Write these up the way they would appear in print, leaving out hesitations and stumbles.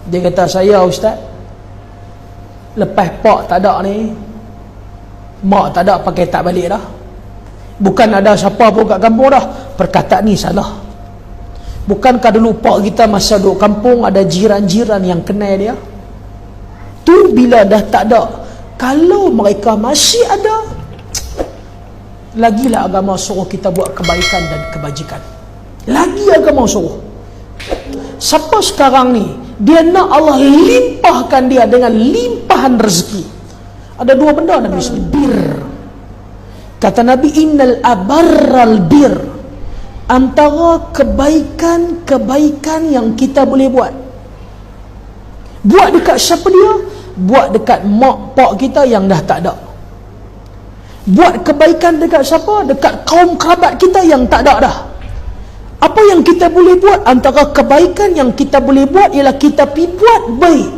Dia kata, saya ustaz, lepas pak tak ada ni, mak tak ada, pakai tak balik dah. Bukan ada siapa pun kat kampung dah. Perkataan ni salah. Bukankah dulu pak kita masa duduk kampung ada jiran-jiran yang kenal dia? Tu bila dah tak ada, kalau mereka masih ada, lagilah agama suruh kita buat kebaikan dan kebajikan. Lagi agama suruh. Siapa sekarang ni dia nak Allah limpahkan dia dengan limpahan rezeki, ada dua benda Nabi sebut. Bir, kata Nabi, innal abarral bir, antara kebaikan-kebaikan yang kita boleh buat dekat siapa dia? Buat dekat mak pak kita yang dah tak ada. Buat kebaikan dekat siapa? Dekat kaum kerabat kita yang tak ada dah. Apa yang kita boleh buat? Antara kebaikan yang kita boleh buat ialah kita pergi buat baik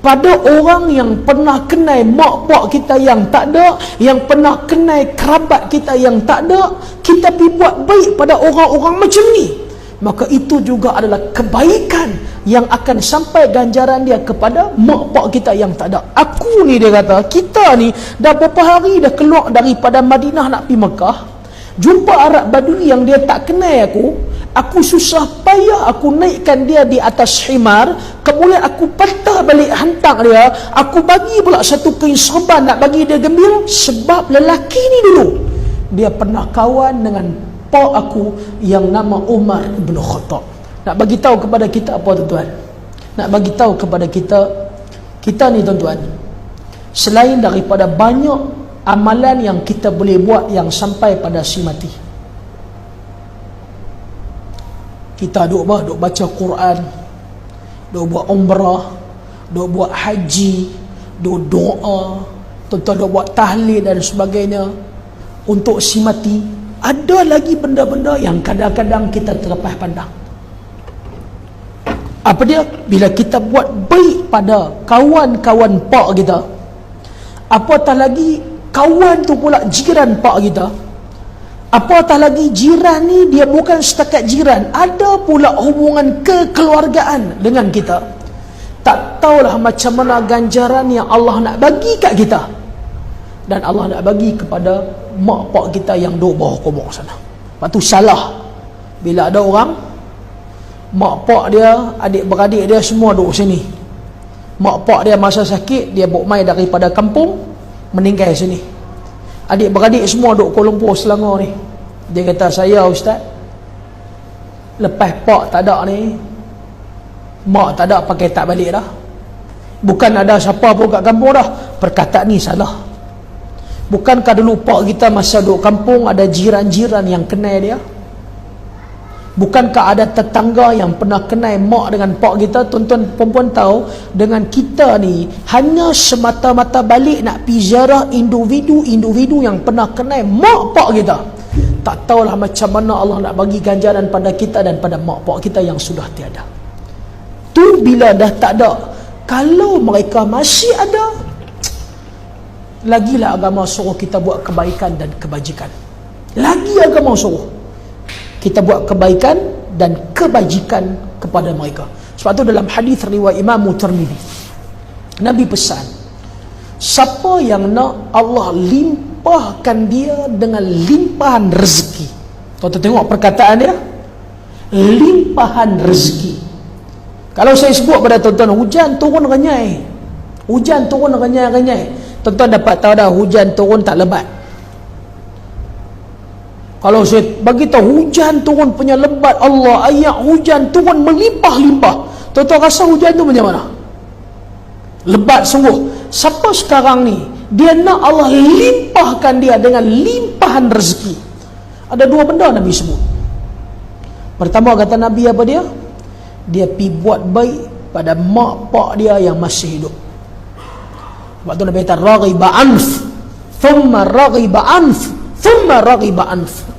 pada orang yang pernah kenal mak pak kita yang tak ada, yang pernah kenal kerabat kita yang tak ada. Kita pergi buat baik pada orang-orang macam ni, maka itu juga adalah kebaikan yang akan sampai ganjaran dia kepada mak pak kita yang tak ada. Aku ni, dia kata, kita ni dah berapa hari dah keluar daripada Madinah nak pergi Mekah, jumpa Arab Badui yang dia tak kenal aku susah payah aku naikkan dia di atas himar, kemudian aku patah balik hantar dia, aku bagi pula satu kain serban nak bagi dia gembira, sebab lelaki ni dulu dia pernah kawan dengan pak aku yang nama Umar bin Khattab. Nak bagi tahu kepada kita apa, tuan-tuan? Nak bagi tahu kepada kita ni, tuan-tuan, selain daripada banyak amalan yang kita boleh buat yang sampai pada si mati, kita duk baca Quran, duk buat umrah, duk buat haji, duk doa, tuan-tuan duk buat tahlil dan sebagainya untuk si mati. Ada lagi benda-benda yang kadang-kadang kita terlepas pandang. Apa dia? Bila kita buat baik pada kawan-kawan pak kita, apatah lagi kawan tu pula jiran pak kita, apatah lagi jiran ni dia bukan setakat jiran, ada pula hubungan kekeluargaan dengan kita. Tak tahulah macam mana ganjaran yang Allah nak bagi kat kita, dan Allah nak bagi kepada mak pak kita yang duduk bawah kubur sana. Lepas tu salah bila ada orang, mak pak dia, adik-beradik dia semua duduk sini, mak pak dia masa sakit dia bawa mai daripada kampung meninggal sini, adik-beradik semua duduk Kuala Lumpur, Selangor ni. Dia kata, saya ustaz, lepas pak tak ada ni, mak tak ada, pakai tak balik dah. Bukan ada siapa pun kat kampung dah. Perkataan ni salah. Bukankah dulu pak kita masa duduk kampung ada jiran-jiran yang kenal dia? Bukankah ada tetangga yang pernah kenal mak dengan pak kita? Tuan-tuan perempuan tahu, dengan kita ni hanya semata-mata balik nak pergi ziarah individu-individu yang pernah kenal mak pak kita, tak tahulah macam mana Allah nak bagi ganjaran pada kita dan pada mak pak kita yang sudah tiada. Tu bila dah tak ada, kalau mereka masih ada, lagilah agama suruh kita buat kebaikan dan kebajikan. Lagi agama suruh kita buat kebaikan dan kebajikan kepada mereka. Sebab tu dalam hadis riwayat Imam Tirmizi, Nabi pesan, siapa yang nak Allah limpahkan dia dengan limpahan rezeki. Tuan-tuan tengok perkataan dia, limpahan rezeki. Kalau saya sebut pada tuan-tuan, hujan turun renyai, hujan turun renyai-renyai, tuan-tuan dapat tahu dah hujan turun tak lebat. Kalau saya bagi tahu hujan turun punya lebat, Allah, ayat hujan turun melimpah-limpah, tuan-tuan rasa hujan tu macam mana? Lebat sungguh. Siapa sekarang ni dia nak Allah limpahkan dia dengan limpahan rezeki? Ada dua benda Nabi sebut. Pertama kata Nabi apa dia? Dia pi buat baik pada mak pak dia yang masih hidup. Sebab tu Nabi kata raghiba anf, thumma raghiba anf, thumma raghiba anf.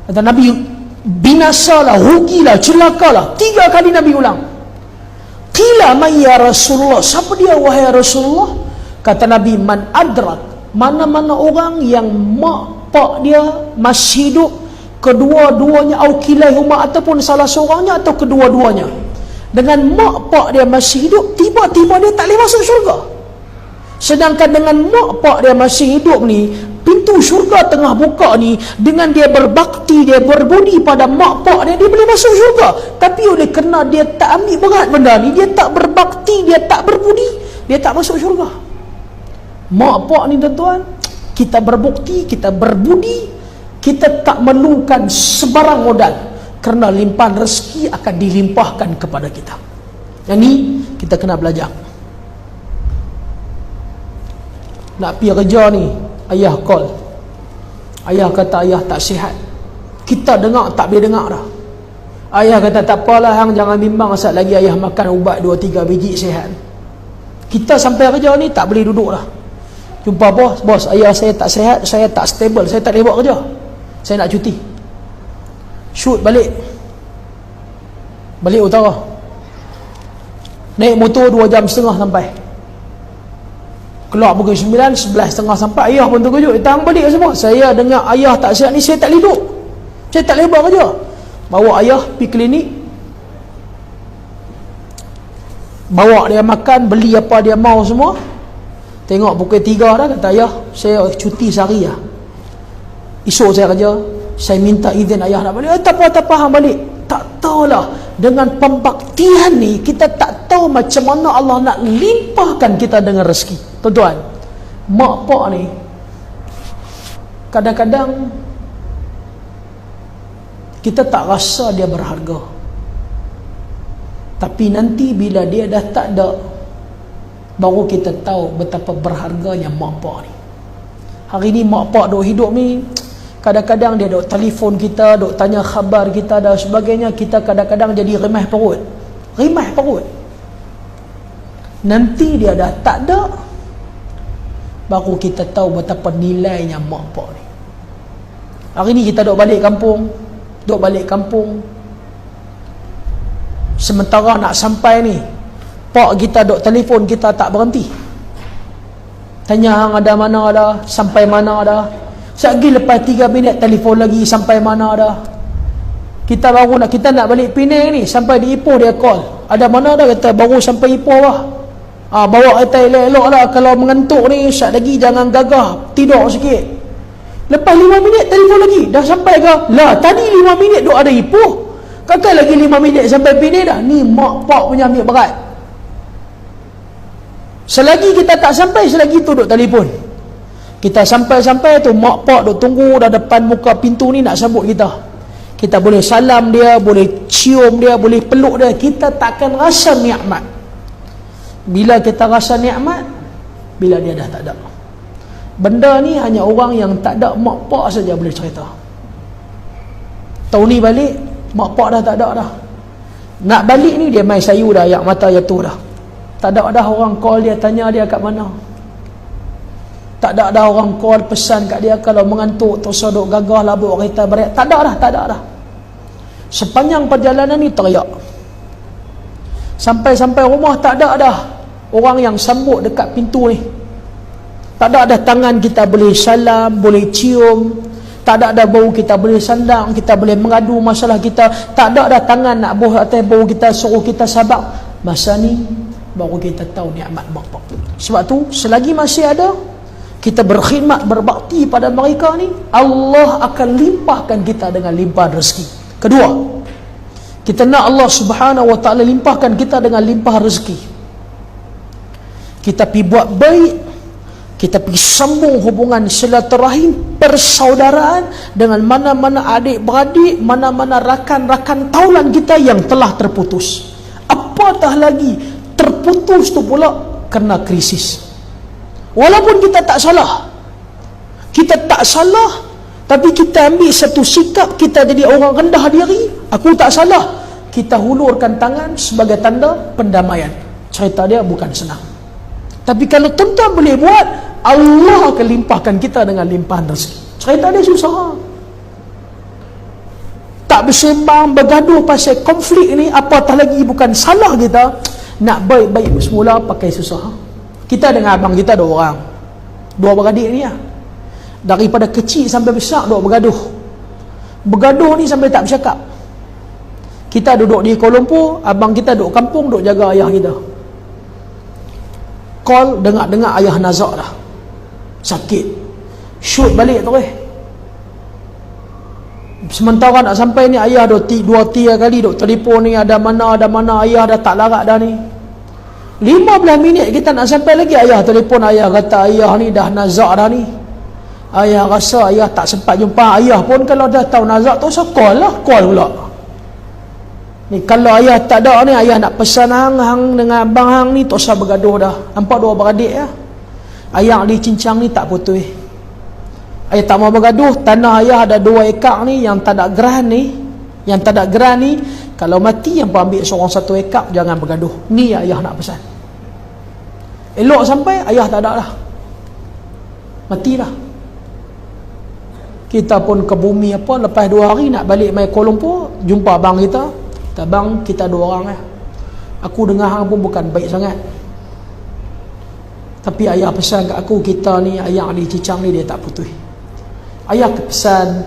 Kata Nabi, binasalah, rugilah, celakalah. 3 kali Nabi ulang. Qila man ya Rasulullah, siapa dia wahai Rasulullah? Kata Nabi, man adrak, mana-mana orang yang mak pak dia masih hidup, kedua-duanya, au kilaihuma, ataupun salah seorangnya atau kedua-duanya, Dengan mak pak dia masih hidup, tiba-tiba dia tak boleh masuk syurga. Sedangkan dengan mak pak dia masih hidup ni, pintu syurga tengah buka ni, dengan dia berbakti, dia berbudi pada mak pak dia boleh masuk syurga. Tapi oleh kerana dia tak ambil berat benda ni, dia tak berbakti, dia tak berbudi, dia tak masuk syurga. Mak pak ni tuan-tuan, kita berbukti, kita berbudi, kita tak memerlukan sebarang modal, kerana limpahan rezeki akan dilimpahkan kepada kita. Yang ni kita kena belajar. Nak pergi kerja ni, ayah call, ayah kata ayah tak sihat. Kita dengar tak boleh dengar dah. Ayah kata tak apalah hang, jangan bimbang, asal lagi ayah makan ubat 2-3 biji sihat. Kita sampai kerja ni tak boleh duduk dah. Jumpa bos, ayah saya tak sihat, saya tak stable, saya tak boleh buat kerja, saya nak cuti. Shoot balik utara, naik motor 2 jam setengah sampai. Keluar pukul 9, 11.30 sampai. Ayah pun terkejut, datang balik semua. Saya dengar ayah tak sihat ni, saya tak boleh duduk, saya tak boleh buat kerja. Bawa ayah pergi klinik, bawa dia makan, beli apa dia mau semua. Tengok pukul 3 dah, kata ayah saya cuti sehari lah, esok saya kerja, saya minta izin ayah nak balik. Tak apa hang balik. Tak tahulah, dengan pembaktian ni kita tak tahu macam mana Allah nak limpahkan kita dengan rezeki. Tuan-tuan, mak pak ni kadang-kadang kita tak rasa dia berharga, tapi nanti bila dia dah tak ada, baru kita tahu betapa berharganya mak pak ni. Hari ni mak pak duk hidup ni, kadang-kadang dia duk telefon kita, duk tanya khabar kita dan sebagainya. Kita kadang-kadang jadi remeh perut. Nanti dia dah tak ada, baru kita tahu betapa nilainya mak pak ni. Hari ni kita duk balik kampung, sementara nak sampai ni, pak kita duk telefon kita tak berhenti, tanya hang ada mana dah, sampai mana dah. Sekali lepas 3 minit telefon lagi, sampai mana dah. Kita nak balik Penang ni, sampai di Ipoh dia call, ada mana dah, kata baru sampai Ipoh lah. Bawa kereta elok-elok lah, kalau mengantuk ni sat lagi jangan gagah, tidur sikit. Lepas 5 minit telefon lagi, dah sampai ke? Lah tadi 5 minit duk ada Ipoh, kakak lagi 5 minit sampai Penang dah. Ni mak pak punya ambil berat. Selagi kita tak sampai, selagi tu duk telefon. Kita sampai tu, mak pak duk tunggu dah depan muka pintu ni nak sambut kita. Kita boleh salam dia, boleh cium dia, boleh peluk dia. Kita takkan rasa nikmat. Bila kita rasa nikmat, bila dia dah tak ada. Benda ni hanya orang yang tak ada mak pak saja boleh cerita. Tahun ni balik, mak pak dah tak ada dah. Nak balik ni dia main sayu dah, ayak mata jatuh dah. Tak ada dah orang call dia, tanya dia kat mana. Tak ada dah orang call pesan kat dia kalau mengantuk terus duk gagah labuk kereta berat. Tak ada dah. Sepanjang perjalanan ni teriak. Sampai rumah tak ada dah orang yang sambut dekat pintu ni. Tak ada dah tangan kita boleh salam, boleh cium. Tak ada dah bau kita boleh sandang, kita boleh mengadu masalah kita. Tak ada dah tangan nak buh atas bau kita, suruh kita sabar. Masa ni baru kita tahu nikmat mak pak. Sebab tu selagi masih ada, kita berkhidmat, berbakti pada mereka ni, Allah akan limpahkan kita dengan limpahan rezeki. Kedua, kita nak Allah Subhanahu wa ta'ala limpahkan kita dengan limpahan rezeki. Kita pergi buat baik, kita pergi sambung hubungan silaturahim, persaudaraan dengan mana-mana adik-beradik, mana-mana rakan-rakan taulan kita yang telah terputus. Apatah lagi terputus tu pula kerana krisis. Walaupun kita tak salah, tapi kita ambil satu sikap, kita jadi orang rendah diri, aku tak salah, kita hulurkan tangan sebagai tanda pendamaian. Cerita dia bukan senang, tapi kalau tuan-tuan boleh buat, Allah akan limpahkan kita dengan limpahan rezeki. Cerita dia susah, tak bersembang, bergaduh pasal konflik ni, apatah lagi bukan salah kita. Nak baik-baik semula pakai susah. Kita dengan abang kita 2 orang, 2 beradik ni lah. Daripada kecil sampai besar duk bergaduh ni sampai tak bercakap. Kita duduk di Kuala Lumpur, abang kita duduk kampung, duduk jaga ayah kita. Call, dengar-dengar ayah nazak dah, sakit, shoot balik terus. Sementara nak sampai ni, ayah dah 2-3 kali duk telefon ni, ada mana, ayah dah tak larat dah ni. 15 minit kita nak sampai lagi, ayah telefon, ayah kata ayah ni dah nazak dah ni. Ayah rasa ayah tak sempat jumpa. Ayah pun kalau dah tahu nazak tu, so call lah, call pula ni. Kalau ayah tak ada ni, ayah nak pesan hang dengan abang hang ni, tak usah bergaduh dah. Nampak dua beradik ya, ayah di cincang ni tak putus. Ayah tak mau bergaduh. Tanah ayah ada 2 ekar ni, yang tak ada geran ni, kalau mati yang ambil seorang 1 ekar, jangan bergaduh. Ni ayah nak pesan. Elok sampai ayah tak ada dah, mati dah. Kita pun ke bumi apa, lepas 2 hari nak balik mai Kuala Lumpur, jumpa abang kita. Kata, bang, kita 2 orang lah. Aku dengar hang pun bukan baik sangat, tapi ayah pesan kat aku, kita ni ayah di Cicang ni dia tak putus. Ayah pesan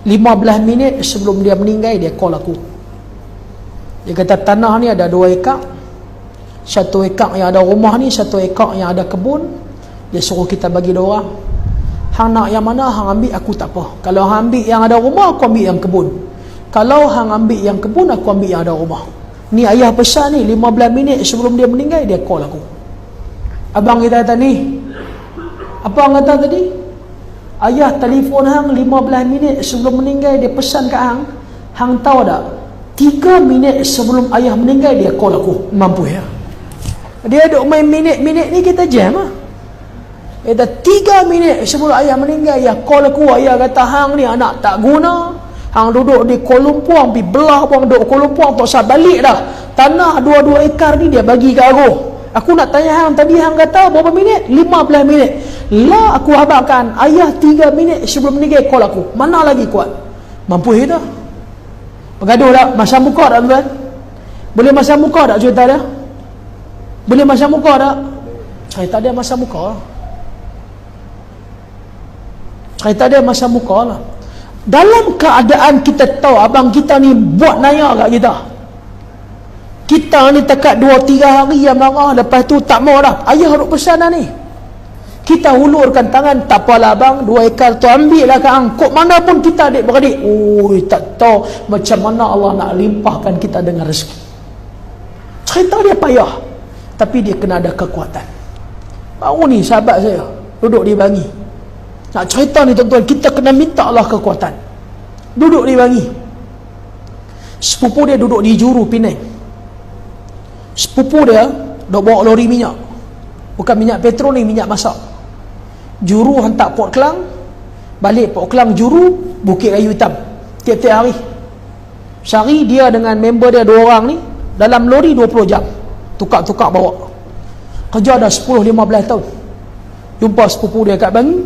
15 minit sebelum dia meninggal, dia call aku. Dia kata tanah ni ada 2 ekar, 1 ekar yang ada rumah ni, 1 ekar yang ada kebun. Dia suruh kita bagi 2 orang. Hang nak yang mana, hang ambil, aku tak apa. Kalau hang ambil yang ada rumah, aku ambil yang kebun. Kalau hang ambil yang kebun, aku ambil yang ada rumah. Ni ayah pesan ni 15 minit sebelum dia meninggal, dia call aku. Abang kita kata ni, apa hang kata tadi? Ayah telefon hang 15 minit sebelum meninggal, dia pesan kat hang. Hang tahu tak, 3 minit sebelum ayah meninggal, dia call aku. Mampu ya. Dia duk main minit-minit ni, kita jam lah. Dia kata 3 minit sebelum ayah meninggal, dia call aku. Ayah kata hang ni anak tak guna. Hang duduk di Kuala Lumpur, pergi belah pun duduk Kuala Lumpur, tak usah balik dah. Tanah 2 ekar ni dia bagi kat aku. Aku nak tanya hang, tadi hang kata berapa minit? 15 minit. Lah aku habarkan, ayah 3 minit sebelum meninggal call aku. Mana lagi kuat? Mampu dah. Bergaduh tak? Masam muka tak tuan? Boleh masam muka tak cerita dia? Boleh masam muka tak? Cerita dia masam muka lah. Cerita dia masam muka lah. Dalam keadaan kita tahu abang kita ni buat naya kat kita, kita ni dekat 2-3 hari yang marah, lepas tu tak mau dah, ayah duk pesan dah ni, kita hulurkan tangan, tak apalah abang, 2 ekar tu ambil lah kat hang. Kok mana pun kita adik-beradik, tak tahu macam mana Allah nak limpahkan kita dengan rezeki. Cerita dia payah, tapi dia kena ada kekuatan. Baru ni sahabat saya duduk di Bangi, nak cerita ni tuan-tuan, kita kena minta Allah kekuatan. Duduk di Bangi, sepupu dia duduk di Juru Penang. Sepupu dia duk bawa lori minyak, bukan minyak petrol ni, minyak masak. Juru hantar Port Klang, balik Port Klang Juru, Bukit Kayu Hitam, tiap-tiap hari. Sehari dia dengan member dia 2 orang ni dalam lori 20 jam, tukar-tukar bawa. Kerja dah 10-15 tahun. Jumpa sepupu dia kat Bangi,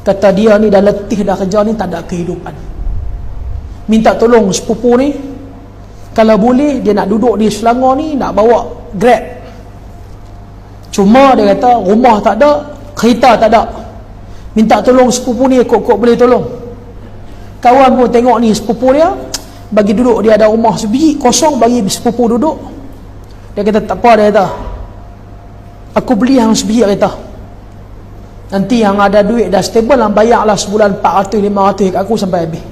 kata dia ni dah letih dah kerja ni, tak ada kehidupan. Minta tolong sepupu ni, kalau boleh dia nak duduk di Selangor ni, nak bawa Grab. Cuma dia kata rumah tak ada, kereta tak ada. Minta tolong sepupu ni, kok boleh tolong. Kawan pun tengok ni sepupu dia, bagi duduk, dia ada rumah sebiji kosong, bagi sepupu duduk. Dia kata tak apa, dia kata aku beli hang sebiji kereta, nanti yang ada duit dah stable, hang bayarlah sebulan 400-500 kat aku sampai habis.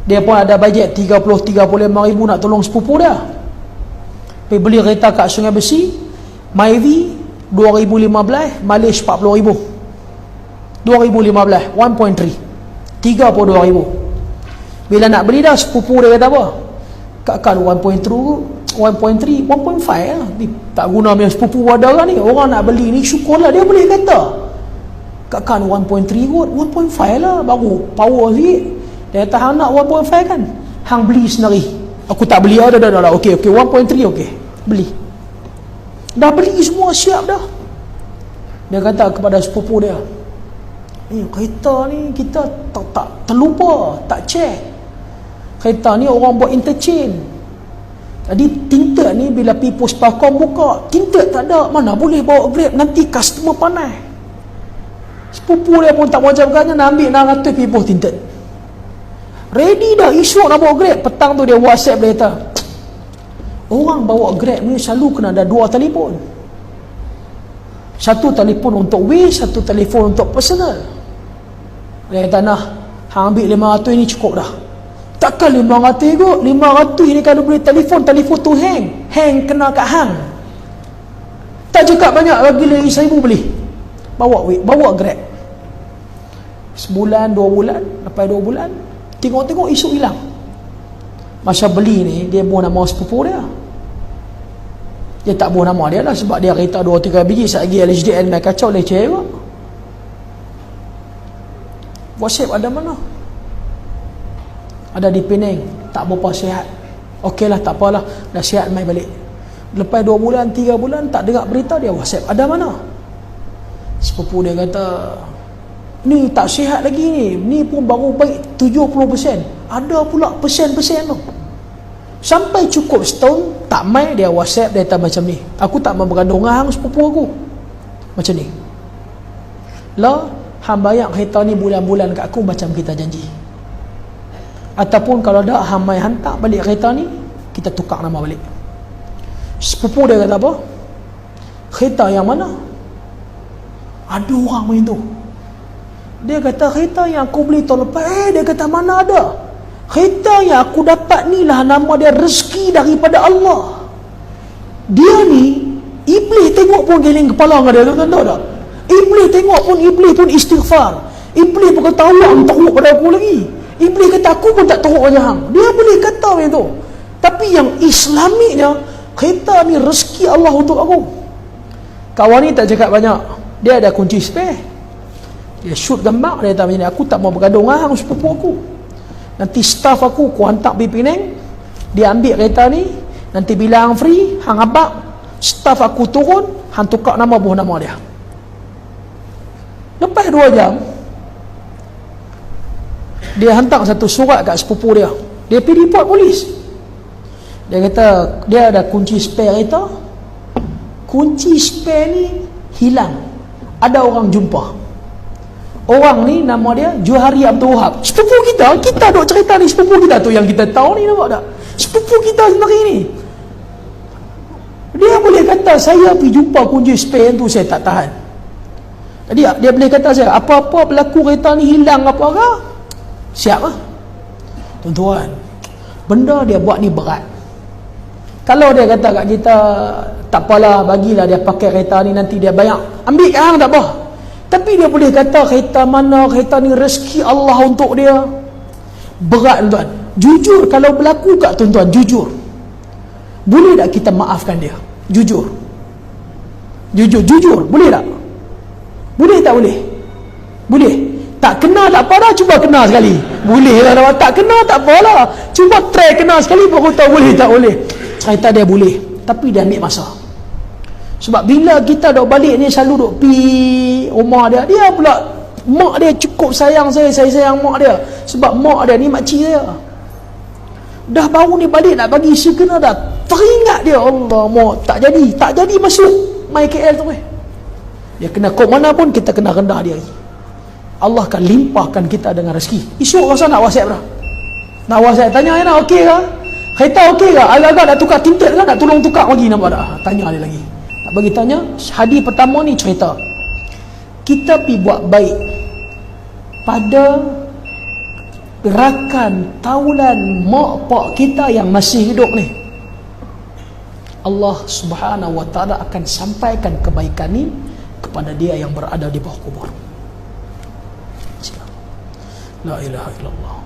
Dia pun ada bajet 30-35 ribu nak tolong sepupu dia. Pergi beli kereta kat Sungai Besi, Myvi 2015, Malaysia 40 ribu. 2015 1.3 32 ribu. Bila nak beli dah, sepupu dia kata apa? Kakak 1.3 1.5 lah. Tak guna punya sepupu ada lah ni. Orang nak beli ni, syukurlah dia boleh kata. Kakak 1.3 kot, 1.5 lah, baru power sikit. Dia kata hang nak 1.5 kan, hang beli sendiri. Aku tak beli. Dah okey 1.3 okey, beli. Dah beli semua, siap dah. Dia kata kepada sepupu dia, kereta ni kita tak terlupa, tak check. Kereta ni orang buat interchange. Jadi tinted ni bila pergi Puspakom buka, tinted tak ada, mana boleh bawa Grab, nanti customer panas. Sepupu dia pun tak macam katanya, nak ambil 600 pergi post tinted. ready dah, esok nak bawa Grab. Petang tu dia WhatsApp dia kata, orang bawa Grab ni selalu kena ada 2 telefon. Satu telefon untuk waste, satu telefon untuk personal. Dia kata, nah, hang ambil 500 ni cukup dah. Takkan 500 kot. 500 ni kalau boleh telefon tu hang kena kat hang. Tak cakap banyak, bagi lagi 1,000 beli. Bawa Grab. Sebulan, 2 bulan, lepas 2 bulan, tengok-tengok esok hilang. Masa beli ni, dia buah nama sepupu dia. Dia tak buah nama dia lah, sebab dia kereta 2-3 biji, sekali LHDN main kacau, leceh juga. WhatsApp ada mana? Ada di Penang, tak berapa sihat. Okeylah, tak apalah, dah sihat main balik. Lepas 2 bulan, 3 bulan, tak dengar berita, dia WhatsApp, ada mana? Sepupu dia kata, ni tak sihat lagi ni pun baru baik 70%. Ada pula persen-persen tu. Sampai cukup setahun, tak mai dia WhatsApp, dia kata macam ni, aku tak mau bergaduh dengan hang sepupu aku. Macam ni. Lah, hang bayar kereta ni bulan-bulan kat aku macam kita janji. Ataupun kalau dah hang mai hantar balik kereta ni, kita tukar nama balik. Sepupu dia kata apa? Kereta yang mana? Ada orang main tu. Dia kata kereta yang aku beli tahun lepas. Dia kata mana ada. Kereta yang aku dapat ni lah nama dia rezeki daripada Allah. Dia ni, Iblis tengok pun geling kepala dengan dia. Tuan-tuan tahu tak? Iblis tengok pun, Iblis pun istighfar. Iblis pun kata Allah teruk pada aku lagi. Iblis kata aku pun tak teruk pada hang. Dia boleh kata macam tu. Tapi yang Islamiknya, kereta ni rezeki Allah untuk aku. Kawan ni tak cakap banyak. Dia ada kunci spare. Dia shoot gambar, dia kata macam ni, aku tak mau bergaduh dengan hang sepupu aku. Nanti staff aku hantar pergi Penang, dia ambil kereta ni, nanti bila hang free, hang abak, staff aku turun, hang tukar nama buah nama dia. Lepas 2 jam, dia hantar satu surat kat sepupu dia. Dia pergi report polis. Dia kata, dia ada kunci spare kereta. Kunci spare ni hilang. Ada orang jumpa. Orang ni nama dia Johari Abdul Wahab. Sepupu kita duk cerita ni, sepupu kita tu yang kita tahu ni, nampak tak? Sepupu kita sendiri ni. Dia boleh kata, saya pergi jumpa kunci spare tu, saya tak tahan. Jadi dia boleh kata saya, apa-apa berlaku kereta ni hilang apa-apa, siap lah. Tuan-tuan, benda dia buat ni berat. Kalau dia kata kat kita, tak apalah, bagilah dia pakai kereta ni, nanti dia bayar, ambil kat hang tak apa. Tapi dia boleh kata kereta mana, kereta ni rezeki Allah untuk dia. Berat tuan-tuan. Jujur, kalau berlaku kat tuan-tuan, jujur, boleh tak kita maafkan dia? Jujur, boleh tak? Boleh tak boleh? Boleh. Tak kena tak apa dah, cuba kena sekali. Boleh lah, tak kena tak apalah, cuba try kena sekali baru tahu boleh tak boleh. Cerita dia boleh, tapi dia ambil masa. Sebab bila kita duk balik ni selalu duk pergi rumah dia, dia pula mak dia cukup sayang saya sayang mak dia. Sebab mak dia ni makcik saya. Dah baru ni balik nak bagi sekena dah teringat dia, Allah mak tak jadi masuk mai KL tu dia kena kok mana pun kita kena rendah dia lagi. Allah akan limpahkan kita dengan rezeki. Esok rasa nak WhatsApp dah. Nak WhatsApp tanya dia nak okey ke? Kereta okey ke? Agak-agak nak tukar tinted ke? Nak tolong tukar lagi, nampak tak? Tanya dia lagi. Nak bagi tanya, hadis pertama ni cerita. Kita pergi buat baik pada rakan, taulan, mak pak kita yang masih hidup ni. Allah Subhanahu wa taala akan sampaikan kebaikan ni kepada dia yang berada di bawah kubur. La ilaha illallah.